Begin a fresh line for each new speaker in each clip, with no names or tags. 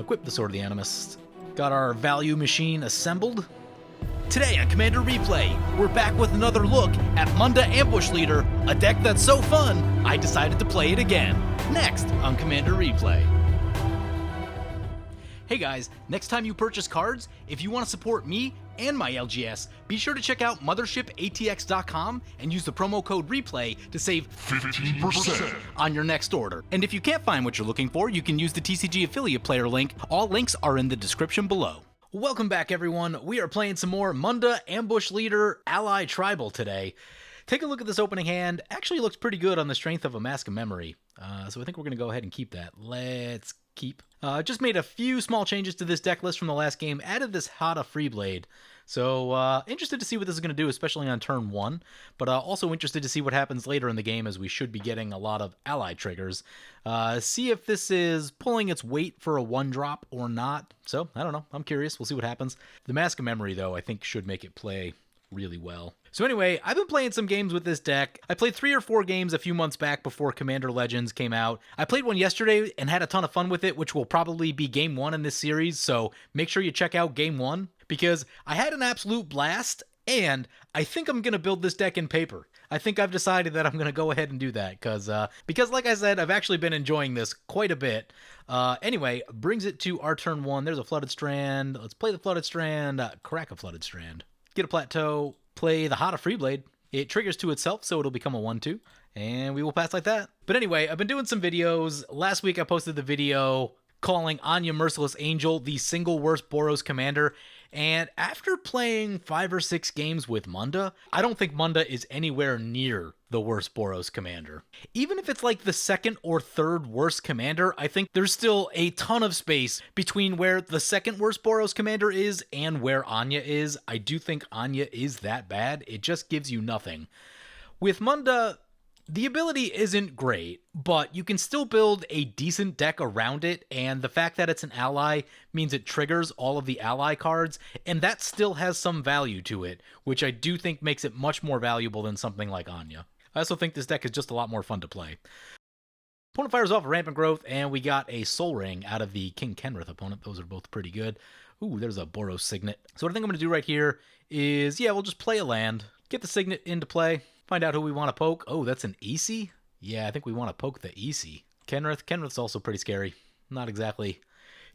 Equip the Sword of the Animist. Got our value machine assembled. Today on Commander Replay, we're back with another look at Munda Ambush Leader, a deck that's so fun, I decided to play it again. Next on Commander Replay. Hey guys, next time you purchase cards, if you want to support me and my LGS, be sure to check out mothershipaTX.com and use the promo code REPLAY to save 15% on your next order. And if you can't find what you're looking for, you can use the TCG affiliate player link. All links are in the description below. Welcome back everyone, we are playing some more Munda Ambush Leader Ally Tribal today. Take a look at this opening hand, actually looks pretty good on the strength of a Mask of Memory. So I think we're going to go ahead and keep that. Let's keep. Just made a few small changes to this deck list from the last game, added this Hada Freeblade. So interested to see what this is going to do, especially on turn 1, but also interested to see what happens later in the game as we should be getting a lot of ally triggers. See if this is pulling its weight for a 1-drop or not. So, I don't know. I'm curious. We'll see what happens. The Mask of Memory, though, I think should make it play really well. So anyway, I've been playing some games with this deck. I played 3 or 4 games a few months back before Commander Legends came out. I played one yesterday and had a ton of fun with it, which will probably be game 1 in this series, so make sure you check out game 1, because I had an absolute blast, and I think I'm going to build this deck in paper. I think I've decided that I'm going to go ahead and do that, because like I said, I've actually been enjoying this quite a bit. Anyway, brings it to our turn 1. There's a Flooded Strand. Let's play the Flooded Strand, crack a Flooded Strand. Get a Plateau, play the Hada Freeblade. It triggers to itself, so it'll become a 1/2, and we will pass like that. But anyway, I've been doing some videos. Last week I posted the video calling Anya Merciless Angel the single worst Boros commander, and after playing 5 or 6 games with Munda, I don't think Munda is anywhere near the worst Boros commander. Even if it's like the 2nd or 3rd worst commander, I think there's still a ton of space between where the 2nd worst Boros commander is and where Anya is. I do think Anya is that bad. It just gives you nothing. With Munda, the ability isn't great, but you can still build a decent deck around it, and the fact that it's an ally means it triggers all of the ally cards, and that still has some value to it, which I do think makes it much more valuable than something like Anya. I also think this deck is just a lot more fun to play. Opponent fires off a Rampant Growth, and we got a Soul Ring out of the King Kenrith opponent. Those are both pretty good. Ooh, there's a Boros Signet. So what I think I'm going to do right here is, we'll just play a land, get the Signet into play, find out who we want to poke. Oh, that's an Aesi? Yeah, I think we want to poke the Aesi. Kenrith's also pretty scary. Not exactly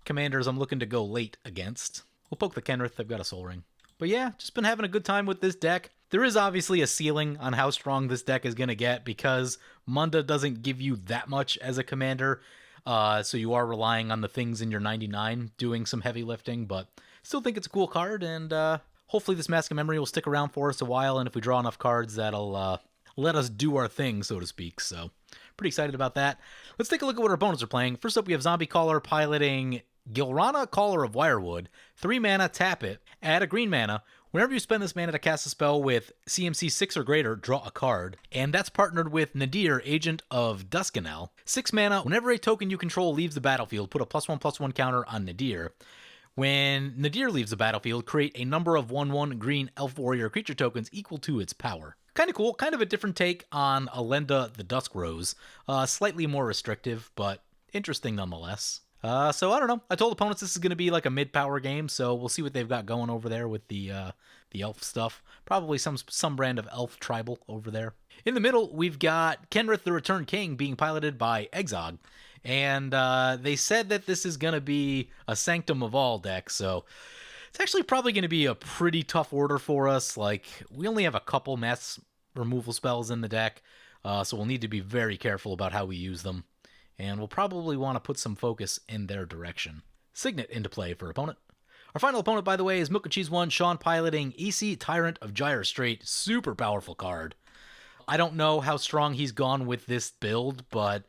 commanders I'm looking to go late against. We'll poke the Kenrith. They've got a Soul Ring. But yeah, just been having a good time with this deck. There is obviously a ceiling on how strong this deck is going to get because Munda doesn't give you that much as a commander. So you are relying on the things in your 99 doing some heavy lifting, but still think it's a cool card, and hopefully this Mask of Memory will stick around for us a while, and if we draw enough cards, that'll let us do our thing, so to speak. So, pretty excited about that. Let's take a look at what our opponents are playing. First up, we have Zombie Caller piloting Gilanra, Caller of Wirewood. 3 mana, tap it. Add a green mana. Whenever you spend this mana to cast a spell with CMC 6 or greater, draw a card. And that's partnered with Nadier, Agent of Duskenel. 6 mana, whenever a token you control leaves the battlefield, put a +1/+1 counter on Nadier. When Nadier leaves the battlefield, create a number of 1/1 green elf warrior creature tokens equal to its power. Kind of cool, kind of a different take on Alenda the Dusk Rose. Slightly more restrictive, but interesting nonetheless. So I don't know. I told opponents this is going to be like a mid-power game, so we'll see what they've got going over there with the elf stuff. Probably some brand of elf tribal over there. In the middle, we've got Kenrith the Return King being piloted by Exog. And they said that this is going to be a Sanctum of All deck, so it's actually probably going to be a pretty tough order for us. Like, we only have a couple mass removal spells in the deck, so we'll need to be very careful about how we use them. And we'll probably want to put some focus in their direction. Signet into play for opponent. Our final opponent, by the way, is Milk and Cheese 1, Sean piloting Aesi, Tyrant of Gyre Strait. Super powerful card. I don't know how strong he's gone with this build, but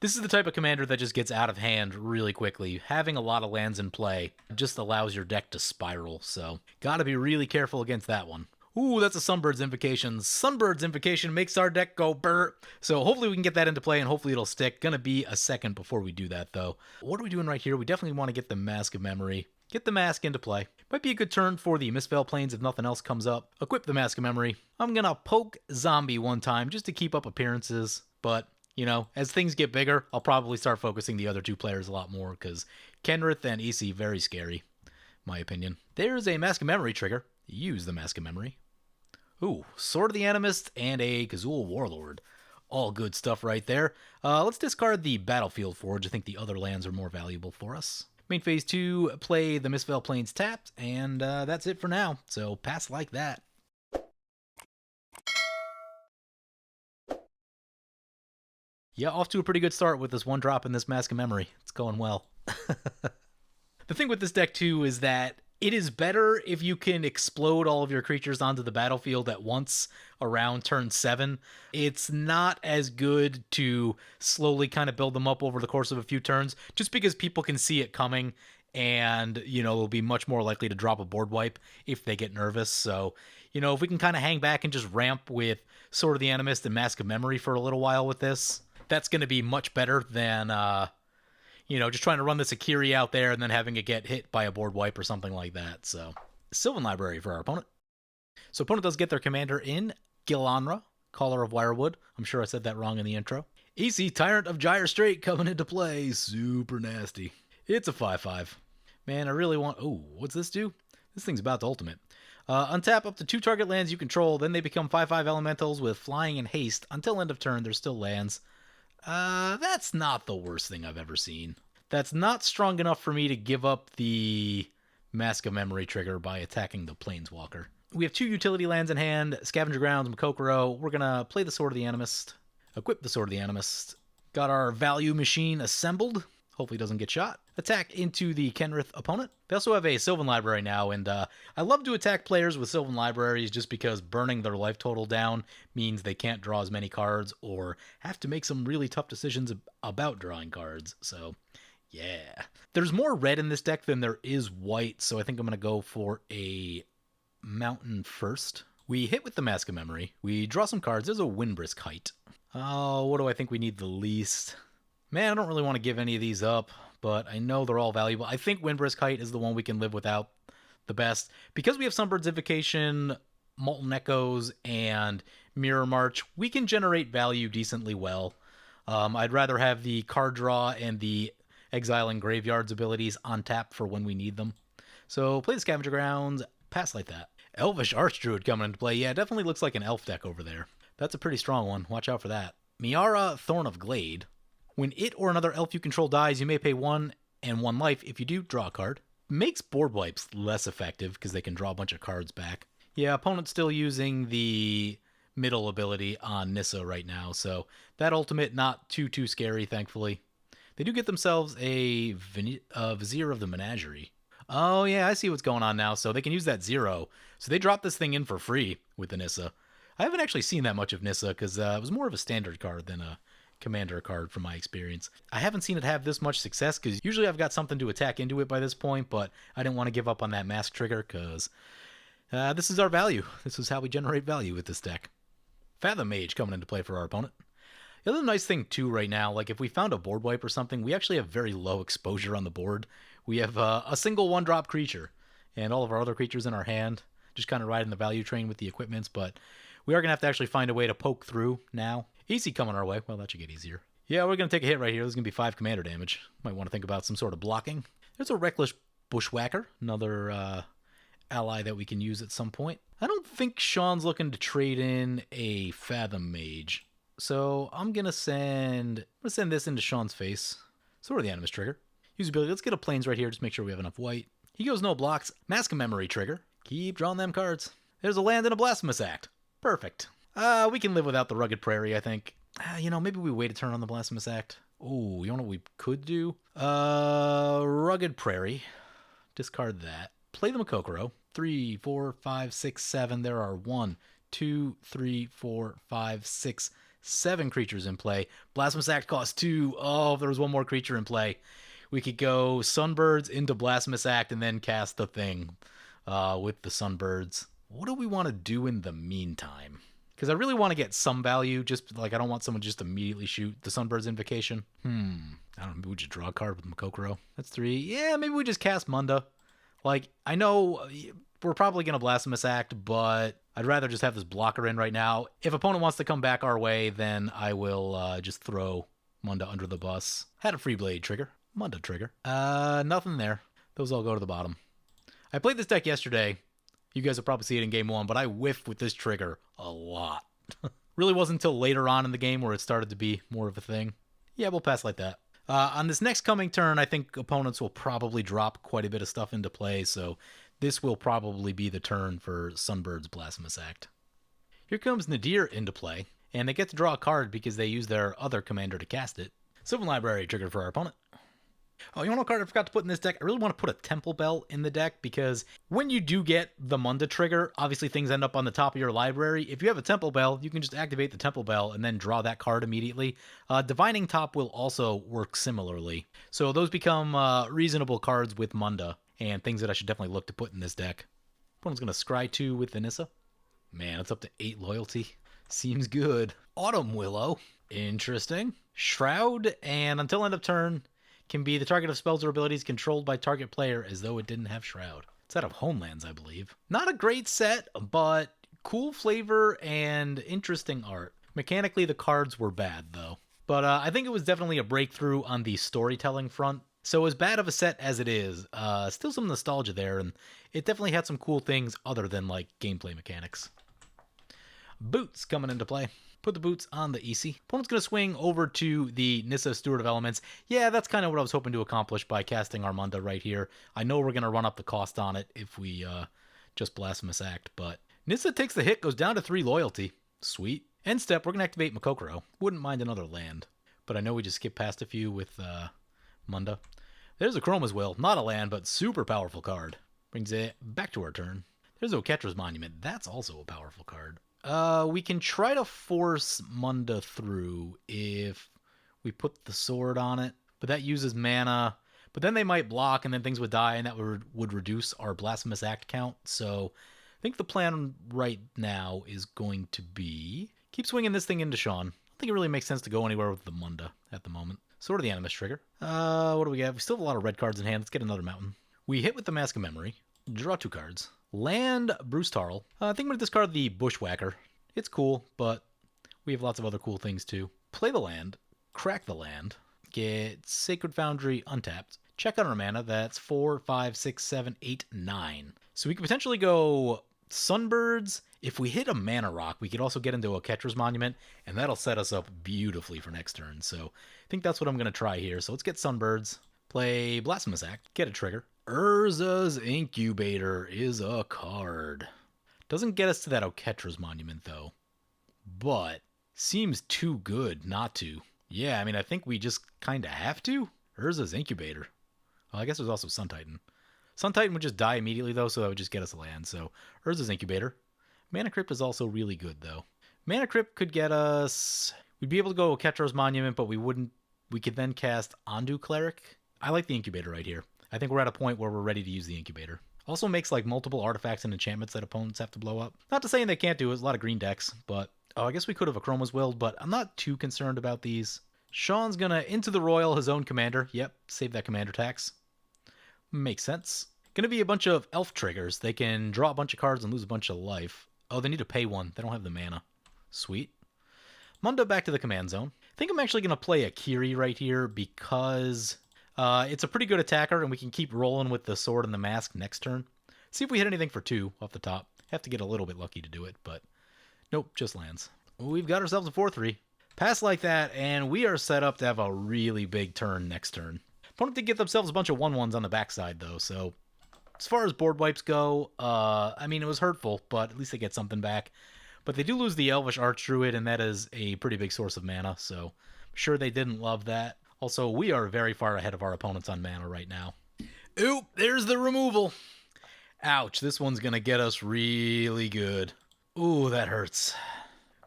this is the type of commander that just gets out of hand really quickly. Having a lot of lands in play just allows your deck to spiral, so gotta be really careful against that one. Ooh, that's a Sunbird's Invocation. Sunbird's Invocation makes our deck go brr. So hopefully we can get that into play, and hopefully it'll stick. Gonna be a second before we do that, though. What are we doing right here? We definitely want to get the Mask of Memory. Get the Mask into play. Might be a good turn for the Mistveil Plains if nothing else comes up. Equip the Mask of Memory. I'm gonna poke Zombie one time just to keep up appearances, but you know, as things get bigger, I'll probably start focusing the other 2 players a lot more, because Kenrith and Aesi, very scary, my opinion. There's a Mask of Memory trigger. Use the Mask of Memory. Ooh, Sword of the Animist and a Kazul Warlord. All good stuff right there. Let's discard the Battlefield Forge. I think the other lands are more valuable for us. Main phase 2, play the Mistveil Plains tapped, and that's it for now. So pass like that. Yeah, off to a pretty good start with this one drop in this Mask of Memory. It's going well. The thing with this deck, too, is that it is better if you can explode all of your creatures onto the battlefield at once around turn 7. It's not as good to slowly kind of build them up over the course of a few turns, just because people can see it coming and, you know, they'll be much more likely to drop a board wipe if they get nervous. So, you know, if we can kind of hang back and just ramp with Sword of the Animist and Mask of Memory for a little while with this, that's going to be much better than, you know, just trying to run this Akiri out there and then having it get hit by a board wipe or something like that. So, Sylvan Library for our opponent. So, opponent does get their commander in Gilanra, Caller of Wirewood. I'm sure I said that wrong in the intro. Aesi, Tyrant of Gyre Strait coming into play. Super nasty. It's a 5/5. Man, I really want... Oh, what's this do? This thing's about to ultimate. Untap up to 2 target lands you control, then they become 5/5 elementals with flying and haste. Until end of turn, they're still lands. That's not the worst thing I've ever seen. That's not strong enough for me to give up the Mask of Memory trigger by attacking the Planeswalker. We have 2 utility lands in hand, Scavenger Grounds, Makokoro. We're going to play the Sword of the Animist, equip the Sword of the Animist. Got our value machine assembled. Hopefully doesn't get shot. Attack into the Kenrith opponent. They also have a Sylvan Library now, and I love to attack players with Sylvan Libraries just because burning their life total down means they can't draw as many cards or have to make some really tough decisions about drawing cards. So, yeah. There's more red in this deck than there is white, so I think I'm going to go for a Mountain first. We hit with the Mask of Memory. We draw some cards. There's a Windbrisk Height. Oh, what do I think we need the least? Man, I don't really want to give any of these up, but I know they're all valuable. I think Windbrisk Height is the one we can live without the best. Because we have Sunbird's Invocation, Molten Echoes, and Mirror March, we can generate value decently well. I'd rather have the card draw and the Exiling Graveyards abilities on tap for when we need them. So play the Scavenger Grounds, pass like that. Elvish Archdruid coming into play. Yeah, it definitely looks like an elf deck over there. That's a pretty strong one. Watch out for that. Miara, Thorn of Glade. When it or another elf you control dies, you may pay 1 and 1 life. If you do, draw a card. Makes board wipes less effective because they can draw a bunch of cards back. Yeah, opponent's still using the middle ability on Nissa right now, so that ultimate not too scary, thankfully. They do get themselves a Vizier of the Menagerie. Oh yeah, I see what's going on now. So they can use that 0. So they drop this thing in for free with the Nissa. I haven't actually seen that much of Nissa because it was more of a standard card than a commander card from my experience. I haven't seen it have this much success because usually I've got something to attack into it by this point, but I didn't want to give up on that mask trigger because this is our value. This is how we generate value with this deck. Fathom Mage coming into play for our opponent. The other nice thing too right now, like if we found a board wipe or something, we actually have very low exposure on the board. We have a single 1-drop creature and all of our other creatures in our hand, just kind of riding the value train with the equipments, but we are going to have to actually find a way to poke through now. Aesi coming our way. Well, that should get easier. Yeah, we're going to take a hit right here. There's going to be 5 commander damage. Might want to think about some sort of blocking. There's a Reckless Bushwhacker, another ally that we can use at some point. I don't think Sean's looking to trade in a Fathom Mage. So I'm going to send this into Sean's face. Sword of the Animist trigger. Use ability. Let's get a Plains right here. Just make sure we have enough white. He goes no blocks. Mask of Memory trigger. Keep drawing them cards. There's a land and a Blasphemous Act. Perfect. We can live without the Rugged Prairie, I think. You know, maybe we wait a turn on the Blasphemous Act. Oh, you know what we could do? Rugged Prairie. Discard that. Play the Makokoro. 3, 4, 5, 6, 7. There are 1, 2, 3, 4, 5, 6, 7 creatures in play. Blasphemous Act costs 2. Oh, if there was one more creature in play, we could go Sunbirds into Blasphemous Act and then cast the thing with the Sunbirds. What do we want to do in the meantime? Because I really want to get some value, just like I don't want someone to just immediately shoot the Sunbird's Invocation. I don't know, maybe we just draw a card with Makokoro. That's 3. Yeah, maybe we just cast Munda. Like, I know we're probably going to Blasphemous Act, but I'd rather just have this blocker in right now. If opponent wants to come back our way, then I will just throw Munda under the bus. Had a Free Blade trigger. Munda trigger. Nothing there. Those all go to the bottom. I played this deck yesterday. You guys will probably see it in game 1, but I whiffed with this trigger a lot. Really wasn't until later on in the game where it started to be more of a thing. Yeah, we'll pass like that. On this next coming turn, I think opponents will probably drop quite a bit of stuff into play, so this will probably be the turn for Sunbird's Blasphemous Act. Here comes Nadier into play, and they get to draw a card because they use their other commander to cast it. Sylvan Library triggered for our opponent. Oh, you want a card I forgot to put in this deck? I really want to put a Temple Bell in the deck because when you do get the Munda trigger, obviously things end up on the top of your library. If you have a Temple Bell, you can just activate the Temple Bell and then draw that card immediately. Divining Top will also work similarly. So those become reasonable cards with Munda and things that I should definitely look to put in this deck. Opponent's going to scry 2 with Vanessa. Man, it's up to 8 loyalty. Seems good. Autumn Willow. Interesting. Shroud, and until end of turn, can be the target of spells or abilities controlled by target player as though it didn't have Shroud. It's out of Homelands, I believe. Not a great set, but cool flavor and interesting art. Mechanically, the cards were bad, though. But I think it was definitely a breakthrough on the storytelling front. So as bad of a set as it is, still some nostalgia there, and it definitely had some cool things other than, like, gameplay mechanics. Boots coming into play. Put the boots on the Aesi. Opponent's going to swing over to the Nissa Steward of Elements. Yeah, that's kind of what I was hoping to accomplish by casting our Munda right here. I know we're going to run up the cost on it if we just Blasphemous Act, but Nissa takes the hit, goes down to 3 loyalty. Sweet. End step, we're going to activate Makokoro. Wouldn't mind another land, but I know we just skipped past a few with Munda. There's a Chroma's Will. Not a land, but super powerful card. Brings it back to our turn. There's Oketra's Monument. That's also a powerful card. We can try to force Munda through if we put the sword on it, but that uses mana. But then they might block, and then things would die, and that would reduce our Blasphemous Act count. So I think the plan right now is going to be keep swinging this thing into Sean. I don't think it really makes sense to go anywhere with the Munda at the moment. Sword of the Animus trigger. What do we have? We still have a lot of red cards in hand. Let's get another mountain. We hit with the Mask of Memory. Draw 2 cards. Land Bruce Tarl. I think I'm going to discard the Bushwhacker. It's cool, but we have lots of other cool things too. Play the land. Crack the land. Get Sacred Foundry untapped. Check on our mana. That's 4, 5, 6, 7, 8, 9. So we could potentially go Sunbirds. If we hit a Mana Rock, we could also get into Oketra's Monument, and that'll set us up beautifully for next turn. So I think that's what I'm going to try here. So let's get Sunbirds. Play Blasphemous Act. Get a trigger. Urza's Incubator is a card. Doesn't get us to that Oketra's Monument, though. But seems too good not to. Yeah, I mean, I think we just kind of have to. Urza's Incubator. Well, I guess there's also Sun Titan. Sun Titan would just die immediately, though, so that would just get us a land. So Urza's Incubator. Mana Crypt is also really good, though. Mana Crypt could get us... We'd be able to go Oketra's Monument, but we wouldn't... We could then cast Ondu Cleric. I like the Incubator right here. I think we're at a point where we're ready to use the Incubator. Also makes like multiple artifacts and enchantments that opponents have to blow up. Not to say they can't do it, there's a lot of green decks, but... Oh, I guess we could have a Chroma's Will, but I'm not too concerned about these. Sean's gonna into the Royal his own commander. Yep, save that commander tax. Makes sense. Gonna be a bunch of elf triggers. They can draw a bunch of cards and lose a bunch of life. Oh, they need to pay 1. They don't have the mana. Sweet. Munda back to the command zone. I think I'm actually gonna play a Kiri right here because... it's a pretty good attacker, and we can keep rolling with the sword and the mask next turn. See if we hit anything for 2 off the top. Have to get a little bit lucky to do it, but nope, just lands. We've got ourselves a 4-3. Pass like that, and we are set up to have a really big turn next turn. Opponent did get themselves a bunch of 1/1s on the backside, though, so as far as board wipes go, I mean, it was hurtful, but at least they get something back. But they do lose the Elvish Archdruid, and that is a pretty big source of mana, so I'm sure they didn't love that. Also, we are very far ahead of our opponents on mana right now. Oop, there's the removal. Ouch, this one's going to get us really good. Ooh, that hurts.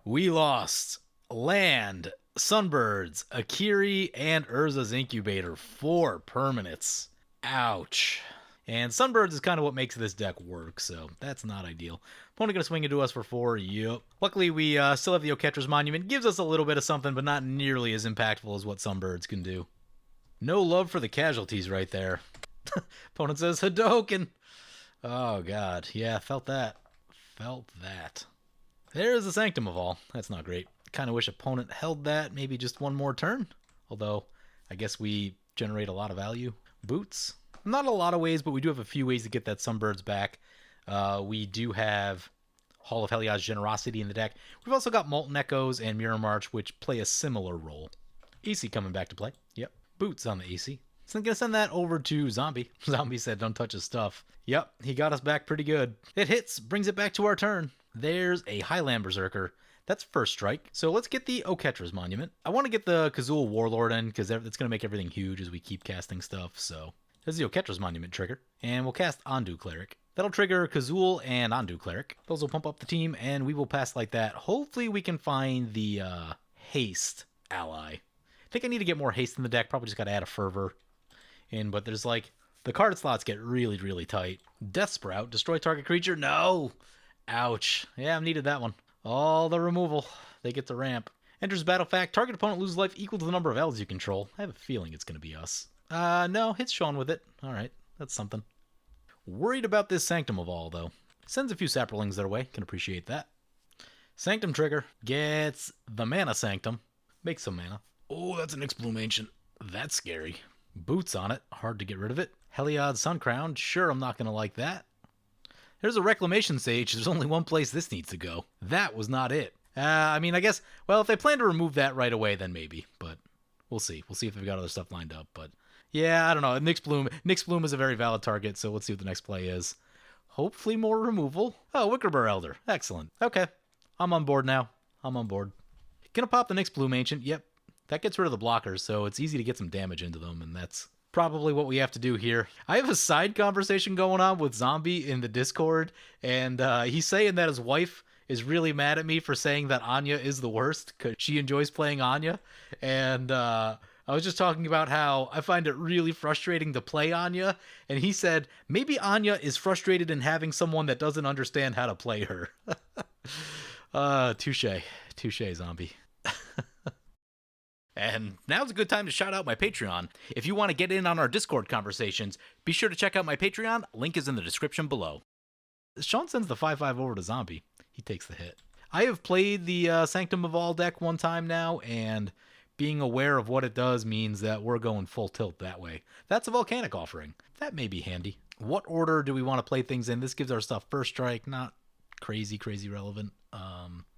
We lost land, Sunbirds, Akiri, and Urza's Incubator. 4 permanents. Ouch. And Sunbirds is kind of what makes this deck work, so that's not ideal. Opponent going to swing into us for 4. Yup. Luckily, we still have the Oketra's Monument. Gives us a little bit of something, but not nearly as impactful as what Sunbirds can do. No love for the casualties right there. Opponent says Hadoken. Oh, God. Yeah, felt that. Felt that. There's the Sanctum of All. That's not great. Kind of wish opponent held that maybe just one more turn. Although, I guess we generate a lot of value. Boots. Not a lot of ways, but we do have a few ways to get that Sunbirds back. We do have Hall of Heliod's Generosity in the deck. We've also got Molten Echoes and Mirror March, which play a similar role. Aesi coming back to play. Yep. Boots on the Aesi. So I'm going to send that over to Zombie. Zombie said, don't touch his stuff. Yep, he got us back pretty good. It hits, brings it back to our turn. There's a Highland Berserker. That's first strike. So let's get the Oketra's Monument. I want to get the Kazul Warlord in because it's going to make everything huge as we keep casting stuff. So there's the Oketra's Monument trigger. And we'll cast Ondu Cleric. That'll trigger Kazul and Ondu Cleric. Those will pump up the team, and we will pass like that. Hopefully we can find the Haste ally. I think I need to get more Haste in the deck. Probably just got to add a Fervor in, but there's like, the card slots get really, really tight. Death Sprout, destroy target creature. No! Ouch. Yeah, I needed that one. All the removal. They get to ramp. Enters battle fact. Target opponent loses life equal to the number of elves you control. I have a feeling it's going to be us. No, hits Sean with it. Alright, that's something. Worried about this Sanctum of All, though. Sends a few Saprolings their way. Can appreciate that. Sanctum trigger. Gets the Mana Sanctum. Makes some mana. Oh, that's an Ixbloom Ancient. That's scary. Boots on it. Hard to get rid of it. Heliod Suncrown. Sure, I'm not going to like that. There's a Reclamation Sage. There's only one place this needs to go. That was not it. I mean, I guess, well, if they plan to remove that right away, then maybe. But we'll see. We'll see if they've got other stuff lined up. But yeah, I don't know. Nyxbloom is a very valid target, so let's see what the next play is. Hopefully more removal. Oh, Wickerbur Elder. Excellent. Okay. I'm on board now. I'm on board. Gonna pop the Nyxbloom Ancient. Yep. That gets rid of the blockers, so it's easy to get some damage into them, and that's probably what we have to do here. I have a side conversation going on with Zombie in the Discord, and he's saying that his wife is really mad at me for saying that Anya is the worst, because she enjoys playing Anya, and I was just talking about how I find it really frustrating to play Anya, and he said, maybe Anya is frustrated in having someone that doesn't understand how to play her. Touche. Touche, Zombie. And now's a good time to shout out my Patreon. If you want to get in on our Discord conversations, be sure to check out my Patreon. Link is in the description below. Sean sends the 5/5 over to Zombie. He takes the hit. I have played the Sanctum of All deck one time now, and being aware of what it does means that we're going full tilt that way. That's a Volcanic Offering. That may be handy. What order do we want to play things in? This gives our stuff first strike. Not crazy relevant.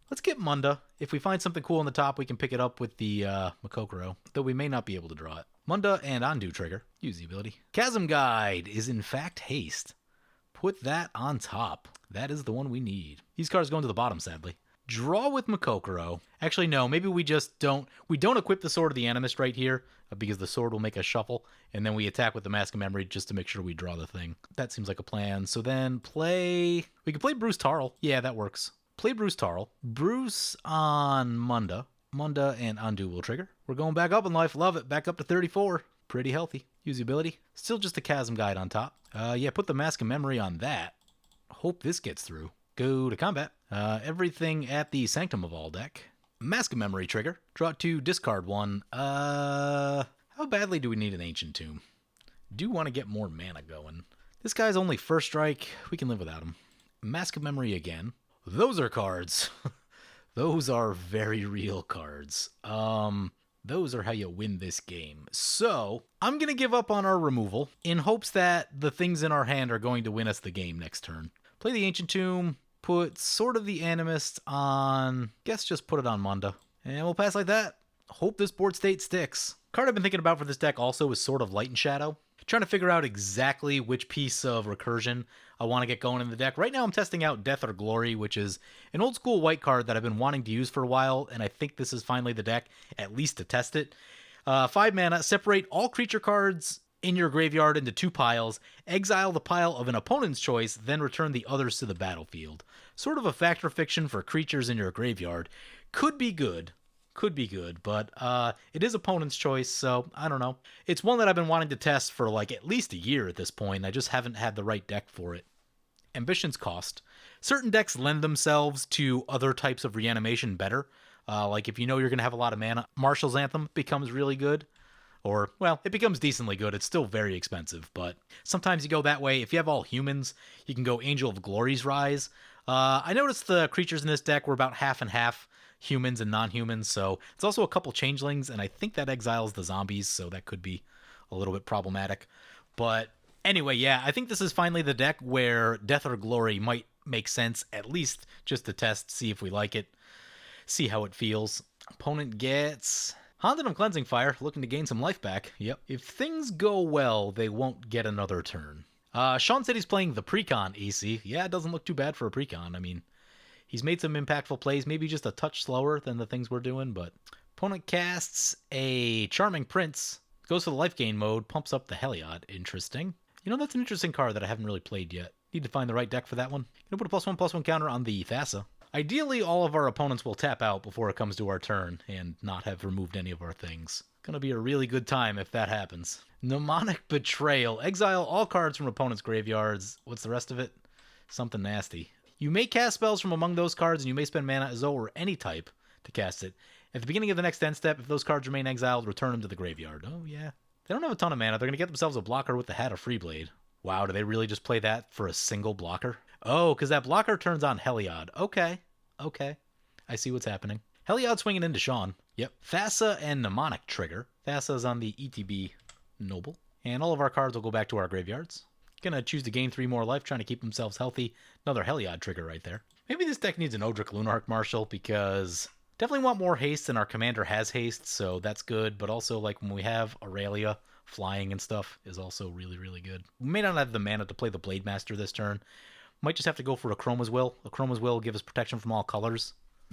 Let's get Munda. If we find something cool on the top, we can pick it up with the Makokoro, though we may not be able to draw it. Munda and Ondu trigger. Use the ability. Chasm Guide is in fact haste. Put that on top. That is the one we need. These cards going to the bottom, sadly. Draw with Makokoro. Actually, no. Maybe we just don't. We don't equip the Sword of the Animist right here, because the sword will make us shuffle, and then we attack with the Mask of Memory just to make sure we draw the thing. That seems like a plan. So then play... We can play Bruce Tarl. Yeah, that works. Play Bruce Tarl. Bruce on Munda. Munda and Ondu will trigger. We're going back up in life. Love it. Back up to 34. Pretty healthy. Use the ability. Still just a Chasm Guide on top. Yeah, put the Mask of Memory on that. Hope this gets through. Go to combat. Everything at the Sanctum of All deck. Mask of Memory trigger. Draw 2, discard 1. How badly do we need an Ancient Tomb? Do want to get more mana going. This guy's only first strike. We can live without him. Mask of Memory again. Those are cards. Those are very real cards. Those are how you win this game. So, I'm going to give up on our removal in hopes that the things in our hand are going to win us the game next turn. Play the Ancient Tomb. Put Sword of the Animist on... Guess just put it on Munda. And we'll pass like that. Hope this board state sticks. Card I've been thinking about for this deck also is Sword of Light and Shadow. Trying to figure out exactly which piece of recursion I want to get going in the deck. Right now I'm testing out Death or Glory, which is an old school white card that I've been wanting to use for a while, and I think this is finally the deck, at least to test it. 5 mana, separate all creature cards in your graveyard into 2 piles, exile the pile of an opponent's choice, then return the others to the battlefield. Sort of a fact or fiction for creatures in your graveyard. Could be good. Could be good, but it is opponent's choice, so I don't know. It's one that I've been wanting to test for like at least a year at this point. I just haven't had the right deck for it. Ambition's Cost. Certain decks lend themselves to other types of reanimation better. Like if you know you're going to have a lot of mana, Martial's Anthem becomes really good. Or, well, it becomes decently good. It's still very expensive, but sometimes you go that way. If you have all humans, you can go Angel of Glory's Rise. I noticed the creatures in this deck were about half and half humans and non-humans, so it's also a couple changelings, and I think that exiles the zombies, so that could be a little bit problematic. But anyway, yeah, I think this is finally the deck where Death or Glory might make sense, at least just to test, see if we like it, see how it feels. Opponent gets Haunted Cleansing Fire, looking to gain some life back. Yep. If things go well, they won't get another turn. Sean said he's playing the Precon Aesi. Yeah, it doesn't look too bad for a Precon. I mean, he's made some impactful plays, maybe just a touch slower than the things we're doing, but opponent casts a Charming Prince, goes to the life gain mode, pumps up the Heliod. Interesting. You know, that's an interesting card that I haven't really played yet. Need to find the right deck for that one. Gonna put a +1/+1 counter on the Thassa. Ideally, all of our opponents will tap out before it comes to our turn and not have removed any of our things. Gonna be a really good time if that happens. Mnemonic Betrayal. Exile all cards from opponents' graveyards. What's the rest of it? Something nasty. You may cast spells from among those cards, and you may spend mana as though or any type to cast it. At the beginning of the next end step, if those cards remain exiled, return them to the graveyard. Oh, yeah. They don't have a ton of mana. They're going to get themselves a blocker with the Hat of Freeblade. Wow, do they really just play that for a single blocker? Oh, because that blocker turns on Heliod. Okay. I see what's happening. Heliod swinging into Sean. Yep. Thassa and Mnemonic trigger. Thassa's on the ETB Noble. And all of our cards will go back to our graveyards. Gonna choose to gain 3 more life, trying to keep themselves healthy. Another Heliod trigger right there. Maybe this deck needs an Odric Lunarch Marshal, because definitely want more haste, and our commander has haste, so that's good. But also, like, when we have Aurelia, flying and stuff is also really, really good. We may not have the mana to play the Blade Master this turn. Might just have to go for a Chroma's Will. A Chroma's Will will give us protection from all colors.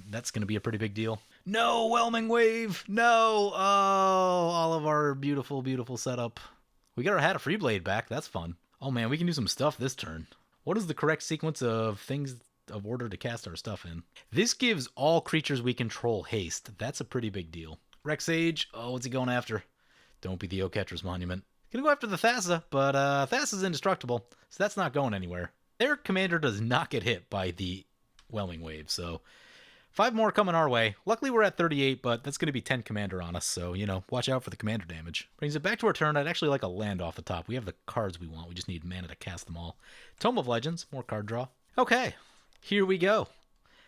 That's going to be a pretty big deal. No, Whelming Wave! No! Oh, all of our beautiful, beautiful setup. We got our Hat of Freeblade back. That's fun. Oh man, we can do some stuff this turn. What is the correct sequence of things of order to cast our stuff in? This gives all creatures we control haste. That's a pretty big deal. Rex Sage. Oh, what's he going after? Don't be the Oketra's Monument. Gonna go after the Thassa, but Thassa's indestructible, so that's not going anywhere. Their commander does not get hit by the Whelming Wave, so 5 more coming our way. Luckily, we're at 38, but that's going to be 10 commander on us, so, you know, watch out for the commander damage. Brings it back to our turn. I'd actually like a land off the top. We have the cards we want. We just need mana to cast them all. Tome of Legends, more card draw. Okay, here we go.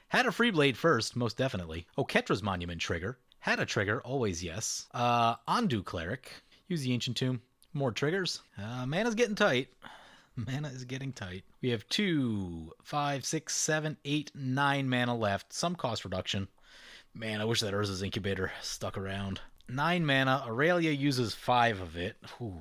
Had a Freeblade first, most definitely. Oketra's Monument trigger. Had a trigger, always yes. Ondu Cleric. Use the Ancient Tomb. More triggers. Mana's getting tight. Mana is getting tight. We have 2, 5, 6, 7, 8, 9 mana left. Some cost reduction. Man, I wish that Urza's Incubator stuck around. 9 mana. Aurelia uses 5 of it. Ooh,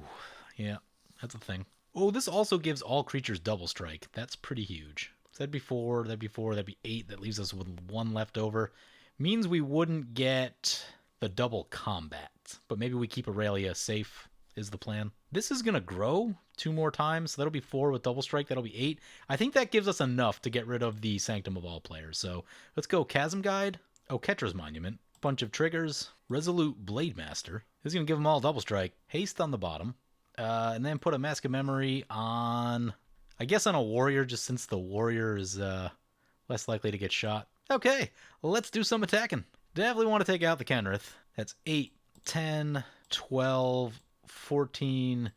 yeah, that's a thing. Oh, this also gives all creatures double strike. That's pretty huge. So that'd be 4, that'd be 4, that'd be 8. That leaves us with 1 left over. Means we wouldn't get the double combat. But maybe we keep Aurelia safe is the plan. This is going to grow 2 more times, so that'll be 4 with double strike, that'll be 8. I think that gives us enough to get rid of the Sanctum of All Players. So let's go Chasm Guide, Oketra's Monument, bunch of triggers, Resolute Blade Master. This is going to give them all double strike, haste on the bottom, and then put a Mask of Memory on, I guess on a warrior, just since the warrior is less likely to get shot. Okay, let's do some attacking. Definitely want to take out the Kenrith. That's 8, 10, 12, 14,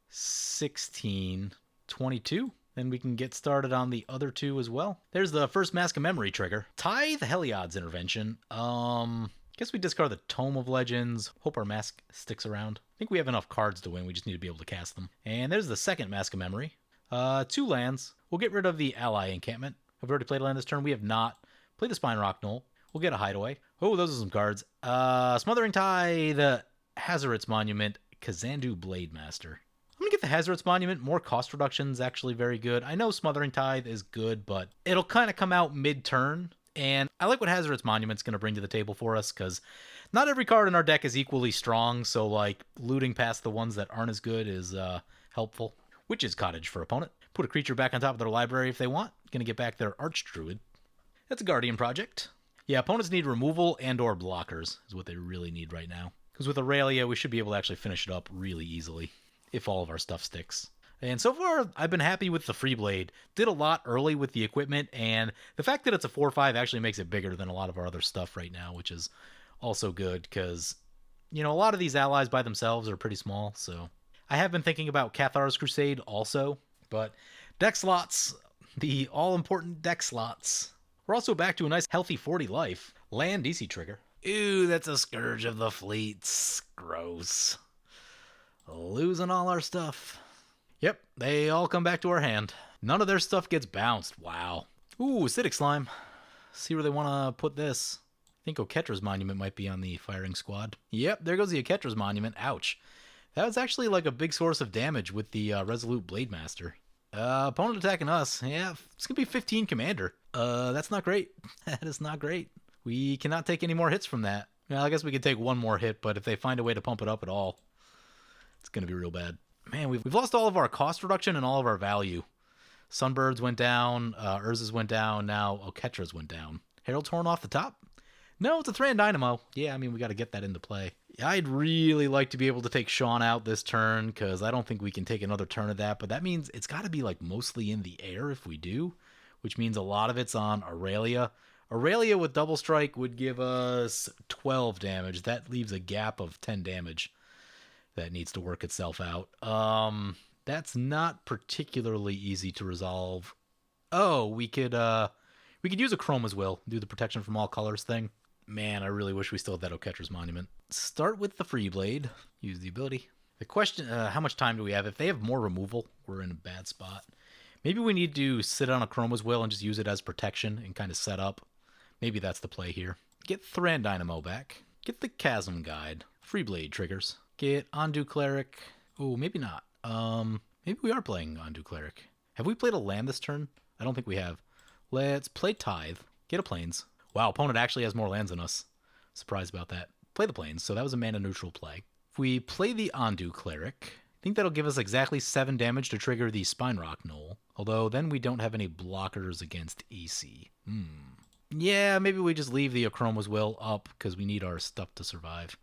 16, 22. Then we can get started on the other 2 as well. There's the first Mask of Memory trigger. Tithe Heliod's Intervention. Guess we discard the Tome of Legends. Hope our mask sticks around. I think we have enough cards to win. We just need to be able to cast them. And there's the second Mask of Memory. 2 lands. We'll get rid of the Ally Encampment. Have we already played a land this turn? We have not. Play the Spine Rock Knoll. We'll get a Hideaway. Oh, those are some cards. Smothering Tithe, Hazoret's Monument, Kazandu Blade Master. I'm going to get the Hazoret's Monument. More cost reduction is actually very good. I know Smothering Tithe is good, but it'll kind of come out mid-turn. And I like what Hazoret's Monument's going to bring to the table for us, because not every card in our deck is equally strong, so like looting past the ones that aren't as good is helpful. Witch's Cottage for opponent. Put a creature back on top of their library if they want. Going to get back their Archdruid. That's a Guardian Project. Yeah, opponents need removal and or blockers is what they really need right now. Because with Aurelia, we should be able to actually finish it up really easily if all of our stuff sticks. And so far, I've been happy with the Freeblade. Did a lot early with the equipment, and the fact that it's a 4/5 actually makes it bigger than a lot of our other stuff right now, which is also good because, you know, a lot of these allies by themselves are pretty small. So I have been thinking about Cathar's Crusade also, but deck slots, the all-important deck slots. We're also back to a nice healthy 40 life. Land DC trigger. Ew, that's a Scourge of the Fleets. Gross. Losing all our stuff. Yep, they all come back to our hand. None of their stuff gets bounced. Wow. Ooh, acidic slime. See where they want to put this. I think Oketra's Monument might be on the firing squad. Yep, there goes the Oketra's Monument. Ouch. That was actually like a big source of damage with the Resolute Blade Master. Opponent attacking us. Yeah, it's going to be 15 commander. That's not great. That is not great. We cannot take any more hits from that. Well, I guess we could take one more hit, but if they find a way to pump it up at all, it's going to be real bad. Man, we've lost all of our cost reduction and all of our value. Sunbirds went down, Urza's went down, now Oketra's went down. Herald's Horn off the top? No, it's a Thran Dynamo. Yeah, I mean, we got to get that into play. I'd really like to be able to take Sean out this turn, because I don't think we can take another turn of that, but that means it's got to be like mostly in the air if we do, which means a lot of it's on Aurelia. Aurelia with Double Strike would give us 12 damage. That leaves a gap of 10 damage that needs to work itself out. That's not particularly easy to resolve. Oh, we could use a Chroma's Will, do the protection from all colors thing. Man, I really wish we still had that Oketra's Monument. Start with the Free Blade. Use the ability. The question, how much time do we have? If they have more removal, we're in a bad spot. Maybe we need to sit on a Chroma's Will and just use it as protection and kind of set up. Maybe that's the play here. Get Thran Dynamo back. Get the Chasm Guide. Free Blade triggers. Get Ondu Cleric. Oh, maybe not. Maybe we are playing Ondu Cleric. Have we played a land this turn? I don't think we have. Let's play Tithe. Get a Plains. Wow, opponent actually has more lands than us. Surprised about that. Play the Plains, so that was a mana neutral play. If we play the Ondu Cleric, I think that'll give us exactly 7 damage to trigger the Spine Rock Knoll. Although then we don't have any blockers against Aesi. Yeah, maybe we just leave the Chroma's Will up because we need our stuff to survive.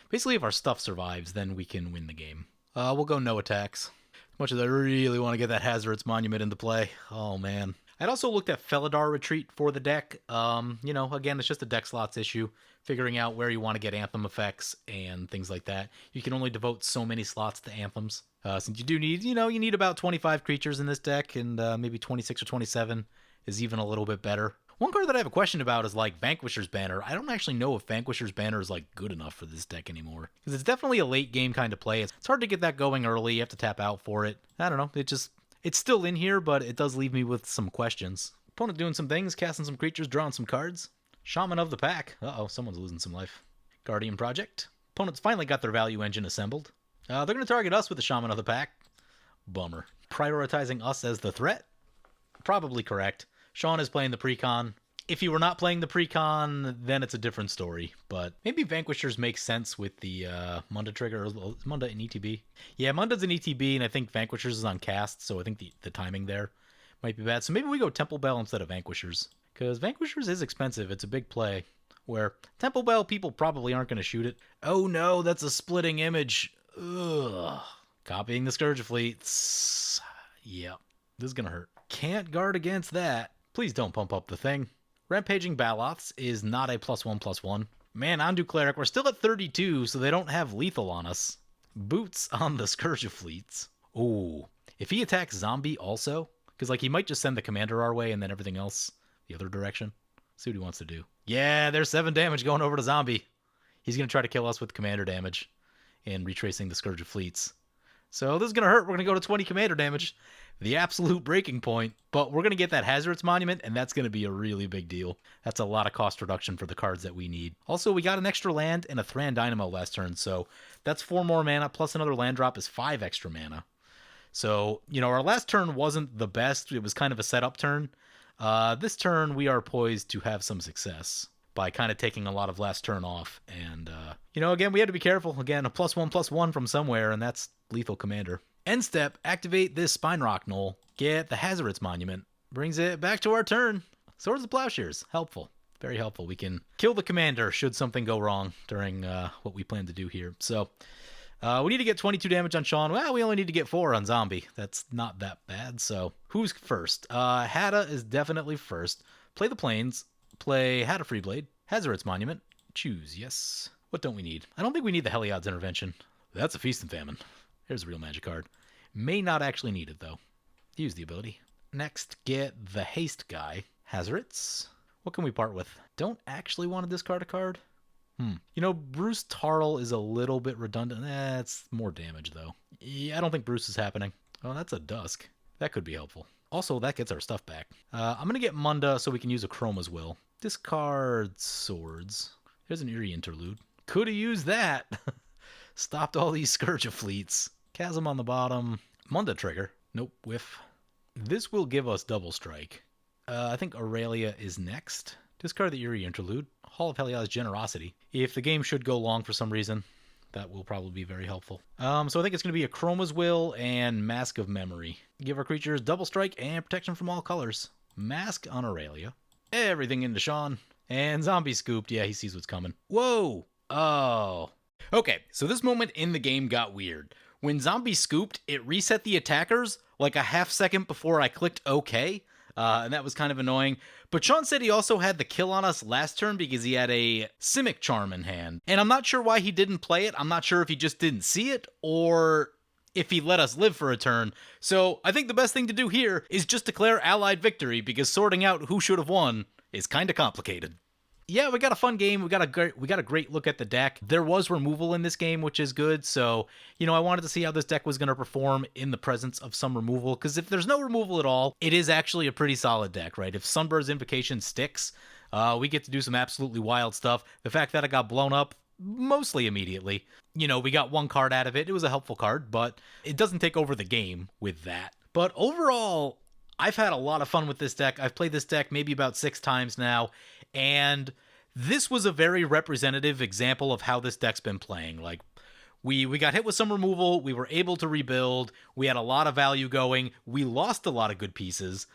Basically, if our stuff survives, then we can win the game. We'll go no attacks. As much as I really want to get that Hazard's Monument into play. Oh, man. I'd also looked at Felidar Retreat for the deck. Again, it's just a deck slots issue. Figuring out where you want to get Anthem effects and things like that. You can only devote so many slots to Anthems. Since you do need, you need about 25 creatures in this deck, and maybe 26 or 27 is even a little bit better. One card that I have a question about is like Vanquisher's Banner. I don't actually know if Vanquisher's Banner is like good enough for this deck anymore. Because it's definitely a late game kind of play. It's hard to get that going early. You have to tap out for it. I don't know. It's still in here, but it does leave me with some questions. Opponent doing some things, casting some creatures, drawing some cards. Shaman of the Pack. Uh-oh, someone's losing some life. Guardian Project. Opponents finally got their value engine assembled. They're going to target us with the Shaman of the Pack. Bummer. Prioritizing us as the threat? Probably correct. Sean is playing the Precon. If he were not playing the Precon, then it's a different story. But maybe Vanquishers make sense with the Munda trigger. Is Munda in ETB? Yeah, Munda's in ETB, and I think Vanquishers is on cast, so I think the timing there might be bad. So maybe we go Temple Bell instead of Vanquishers. Because Vanquishers is expensive. It's a big play. Where Temple Bell, people probably aren't going to shoot it. Oh no, that's a splitting image. Ugh. Copying the Scourge of Fleets. Yep, this is going to hurt. Can't guard against that. Please don't pump up the thing. Rampaging Baloths is not a +1/+1. Man, Ondu Cleric, we're still at 32, so they don't have lethal on us. Boots on the Scourge of Fleets. Ooh. If he attacks Zombie also, because he might just send the commander our way and then everything else the other direction. See what he wants to do. Yeah, there's 7 damage going over to Zombie. He's going to try to kill us with commander damage and retracing the Scourge of Fleets. So this is going to hurt. We're going to go to 20 commander damage. The absolute breaking point. But we're going to get that Hazard's Monument, and that's going to be a really big deal. That's a lot of cost reduction for the cards that we need. Also, we got an extra land and a Thran Dynamo last turn, so that's 4 more mana, plus another land drop is 5 extra mana. So, our last turn wasn't the best. It was kind of a setup turn. This turn, we are poised to have some success by kind of taking a lot of last turn off. And, again, we had to be careful. Again, a +1/+1 from somewhere, and that's lethal commander. End step, activate this Spine Rock Knoll. Get the Hazard's Monument. Brings it back to our turn. Swords of Plowshares. Helpful. Very helpful. We can kill the commander should something go wrong during what we plan to do here. So, we need to get 22 damage on Sean. Well, we only need to get 4 on Zombie. That's not that bad. So, who's first? Hadda is definitely first. Play the Plains. Play Hadda Freeblade. Hazard's Monument. Choose, yes. What don't we need? I don't think we need the Heliod's Intervention. That's a Feast and Famine. Here's a real magic card. May not actually need it, though. Use the ability. Next, get the Haste guy. Hazards. What can we part with? Don't actually want to discard a card. You know, Bruce Tarl is a little bit redundant. It's more damage, though. Yeah, I don't think Bruce is happening. Oh, that's a Dusk. That could be helpful. Also, that gets our stuff back. I'm going to get Munda so we can use a Chroma's Will. Discard Swords. There's an Eerie Interlude. Could have used that. Stopped all these Scourge of Fleets. Chasm on the bottom. Munda trigger. Nope, whiff. This will give us Double Strike. I think Aurelia is next. Discard the Eerie Interlude. Hall of Heliod's Generosity. If the game should go long for some reason, that will probably be very helpful. So I think it's going to be a Chroma's Will and Mask of Memory. Give our creatures Double Strike and Protection from all colors. Mask on Aurelia. Everything into Sean. And Zombie Scooped. Yeah, he sees what's coming. Whoa! Oh. Okay, so this moment in the game got weird. When Zombie Scooped, it reset the attackers like a half second before I clicked OK. And that was kind of annoying. But Sean said he also had the kill on us last turn because he had a Simic Charm in hand. And I'm not sure why he didn't play it. I'm not sure if he just didn't see it or if he let us live for a turn. So I think the best thing to do here is just declare Allied victory because sorting out who should have won is kind of complicated. Yeah, we got a fun game. We got a great look at the deck. There was removal in this game, which is good. So, you know, I wanted to see how this deck was going to perform in the presence of some removal. Because if there's no removal at all, it is actually a pretty solid deck, right? If Sunbird's Invocation sticks, we get to do some absolutely wild stuff. The fact that it got blown up mostly immediately, you know, we got one card out of it. It was a helpful card, but it doesn't take over the game with that. But overall, I've had a lot of fun with this deck. I've played this deck maybe about 6 times now, and this was a very representative example of how this deck's been playing. Like, we got hit with some removal, we were able to rebuild, we had a lot of value going, we lost a lot of good pieces.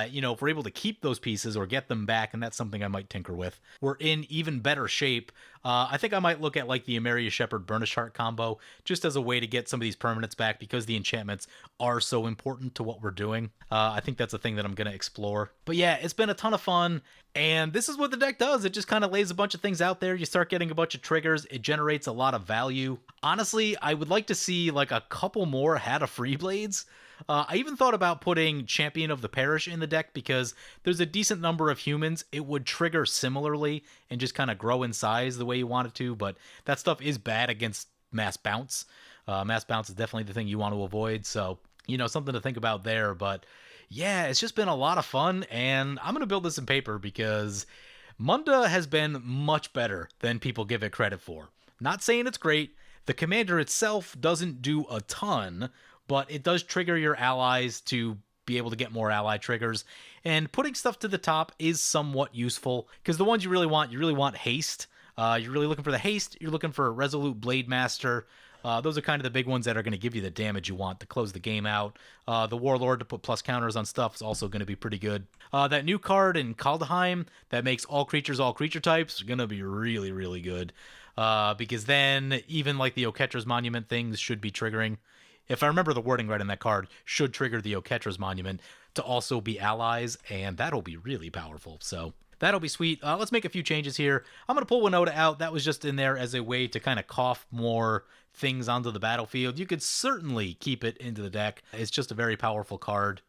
You know, if we're able to keep those pieces or get them back, and that's something I might tinker with, we're in even better shape. I think I might look at like the Emeria Shepherd Burnished Heart combo just as a way to get some of these permanents back because the enchantments are so important to what we're doing. I think that's a thing that I'm going to explore. But yeah, it's been a ton of fun, and this is what the deck does. It just kind of lays a bunch of things out there. You start getting a bunch of triggers. It generates a lot of value. Honestly, I would like to see like a couple more Hat of Free Blades. I even thought about putting Champion of the Parish in the deck because there's a decent number of humans. It would trigger similarly and just kind of grow in size the way you want it to, but that stuff is bad against Mass Bounce. Mass Bounce is definitely the thing you want to avoid, so, you know, something to think about there. But yeah, it's just been a lot of fun, and I'm going to build this in paper because Munda has been much better than people give it credit for. Not saying it's great. The commander itself doesn't do a ton, but it does trigger your allies to be able to get more ally triggers. And putting stuff to the top is somewhat useful, because the ones you really want haste. You're really looking for the haste. You're looking for Resolute Blade Master. Those are kind of the big ones that are going to give you the damage you want to close the game out. The Warlord to put plus counters on stuff is also going to be pretty good. That new card in Kaldheim that makes all creature types is going to be really, really good. Because then even like the Oketra's Monument things should be triggering. If I remember the wording right in that card, should trigger the Oketra's Monument to also be allies, and that'll be really powerful. So that'll be sweet. Let's make a few changes here. I'm going to pull Winota out. That was just in there as a way to kind of cough more things onto the battlefield. You could certainly keep it into the deck. It's just a very powerful card,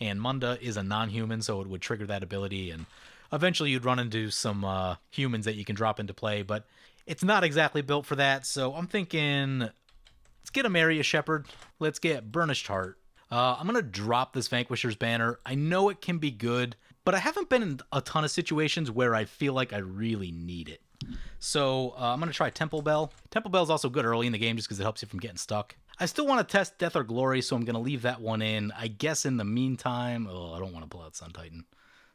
and Munda is a non-human, so it would trigger that ability, and eventually you'd run into some humans that you can drop into play, but it's not exactly built for that, so I'm thinking let's get Emeria Shepherd. Let's get Burnished Heart. I'm going to drop this Vanquisher's Banner. I know it can be good, but I haven't been in a ton of situations where I feel like I really need it. So I'm going to try Temple Bell. Temple Bell is also good early in the game just because it helps you from getting stuck. I still want to test Death or Glory, so I'm going to leave that one in. I guess in the meantime, I don't want to pull out Sun Titan.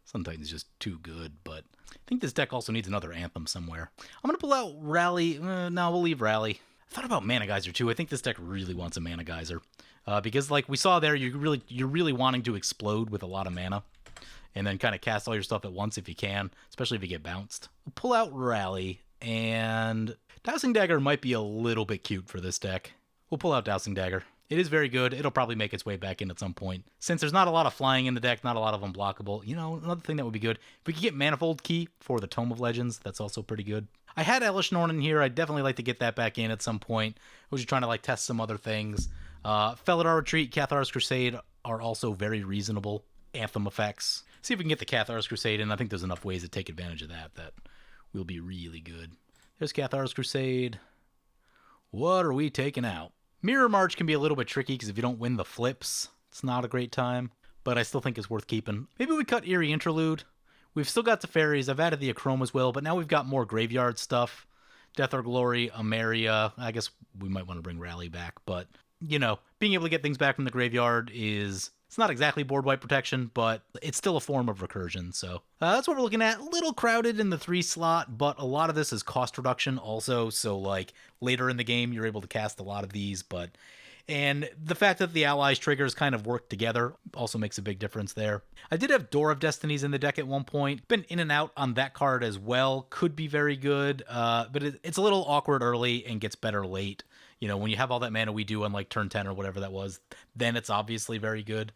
Sun Titan's just too good, but I think this deck also needs another Anthem somewhere. I'm going to pull out Rally. No, we'll leave Rally. I thought about Mana Geyser too. I think this deck really wants a Mana Geyser. Because like we saw there, you're really wanting to explode with a lot of mana. And then kind of cast all your stuff at once if you can, especially if you get bounced. We'll pull out Rally, and Dowsing Dagger might be a little bit cute for this deck. We'll pull out Dowsing Dagger. It is very good. It'll probably make its way back in at some point. Since there's not a lot of flying in the deck, not a lot of unblockable, you know, another thing that would be good. If we could get Manifold Key for the Tome of Legends, that's also pretty good. I had Elish Norn in here. I'd definitely like to get that back in at some point. I was just trying to like test some other things. Felidar Retreat, Cathar's Crusade are also very reasonable Anthem effects. See if we can get the Cathar's Crusade in. I think there's enough ways to take advantage of that will be really good. There's Cathar's Crusade. What are we taking out? Mirror March can be a little bit tricky because if you don't win the flips, it's not a great time. But I still think it's worth keeping. Maybe we cut Eerie Interlude. We've still got Teferis. I've added the Achrome as well, but now we've got more graveyard stuff. Death or Glory, Ameria. I guess we might want to bring Rally back, but, you know, being able to get things back from the graveyard is... It's not exactly board wipe protection, but it's still a form of recursion, so... that's what we're looking at. A little crowded in the 3 slot, but a lot of this is cost reduction also, so, like, later in the game, you're able to cast a lot of these, but... And the fact that the allies triggers kind of work together also makes a big difference there. I did have Door of Destinies in the deck at one point. Been in and out on that card as well. Could be very good, but it's a little awkward early and gets better late. You know, when you have all that mana we do on like turn 10 or whatever that was, then it's obviously very good.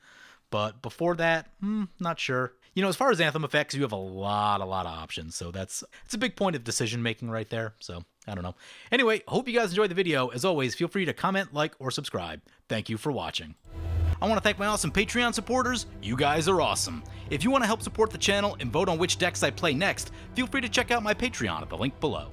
But before that, not sure. You know, as far as Anthem effects, you have a lot of options. So it's a big point of decision making right there. So I don't know. Anyway, hope you guys enjoyed the video. As always, feel free to comment, like, or subscribe. Thank you for watching. I want to thank my awesome Patreon supporters. You guys are awesome. If you want to help support the channel and vote on which decks I play next, feel free to check out my Patreon at the link below.